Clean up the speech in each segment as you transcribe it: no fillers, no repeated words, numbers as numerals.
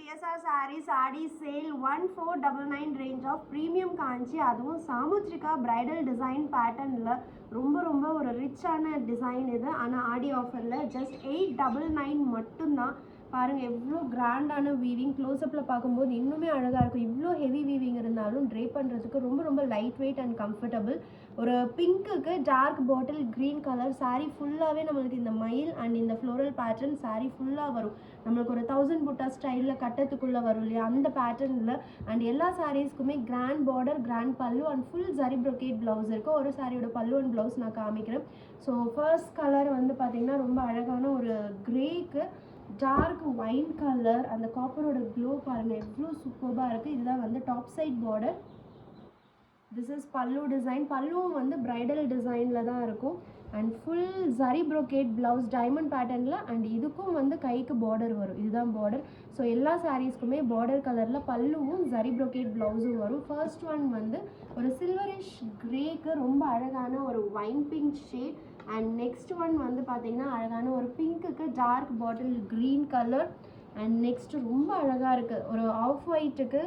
TSR sarees Aadi sale 1499 range of premium காஞ்சி, அதுவும் Samudrika bridal design பேட்டர்னில் ரொம்ப ஒரு ரிச்சான டிசைன் இது. ஆனால் ஆடி ஆஃபரில் ஜஸ்ட் 899 மட்டும்தான். பாருங்கள் எவ்வளோ கிராண்டான வீவிங். க்ளோஸ்அப்பில் பார்க்கும்போது இன்னுமே அழகாக இருக்கும். இவ்வளோ ஹெவி வீவிங் இருந்தாலும் ட்ரே பண்ணுறதுக்கு ரொம்ப லைட் வெயிட் அண்ட் கம்ஃபர்டபுள். ஒரு பிங்க்குக்கு dark bottle green colour sari ஃபுல்லாகவே நம்மளுக்கு இந்த மயில் அண்ட் இந்த ஃப்ளோரல் பேட்டர்ன் சாரீ ஃபுல்லாக வரும். நம்மளுக்கு ஒரு 1000 புட்டா ஸ்டைலில் கட்டத்துக்குள்ளே வரும் இல்லையா, அந்த பேட்டர்னில். அண்ட் எல்லா சாரீஸ்க்குமே கிராண்ட் பார்டர், கிராண்ட் பல்லு and full zari brocade blouse இருக்குது. ஒரு சாரியோட பல்லு அண்ட் ப்ளவுஸ் நான் காமிக்கிறேன். ஸோ ஃபர்ஸ்ட் கலர் வந்து பார்த்திங்கன்னா ரொம்ப அழகான ஒரு க்ரேக்கு டார்க் ஒயின் கலர். அந்த காப்பரோட க்ளோ பாருங்கள் எவ்வளோ சூப்பராக இருக்குது. இதுதான் வந்து top side border. This is pallu design. பல்லுவும் வந்து பிரைடல் டிசைனில் தான் இருக்கும். And full zari brocade blouse diamond பேட்டர்னில். அண்ட் இதுக்கும் வந்து கைக்கு பார்டர் வரும். இதுதான் பார்டர். ஸோ எல்லா சாரீஸ்க்குமே பார்டர் கலரில் பல்லுவும் ஜரி ப்ரோகேட் ப்ளவுஸும் வரும். ஃபர்ஸ்ட் ஒன் வந்து ஒரு சில்வரிஷ் க்ரேக்கு ரொம்ப அழகான ஒரு wine pink shade. And next one வந்து பார்த்திங்கன்னா அழகான ஒரு பிங்க்குக்கு dark bottle green colour. And next ரொம்ப அழகாக இருக்குது ஒரு ஆஃப் ஒயிட்டுக்கு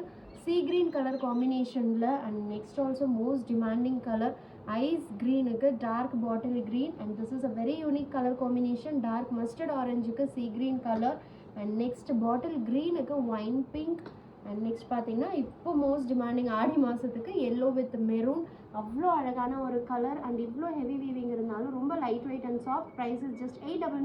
சி க்ரீன் கலர் காம்பினேஷனில். And next also most demanding colour ice க்ரீனுக்கு dark bottle green. And this is a very unique colour combination. Dark mustard ஆரஞ்சுக்கு sea green colour. And next bottle க்ரீனுக்கு wine pink. And next பார்த்தீங்கன்னா இப்போ most demanding ஆடி மாதத்துக்கு yellow with maroon. அவ்வளோ அழகான ஒரு colour. And இவ்வளோ ஹெவி வீவிங் இருந்தாலும் ரொம்ப light weight and soft. Price is just 899.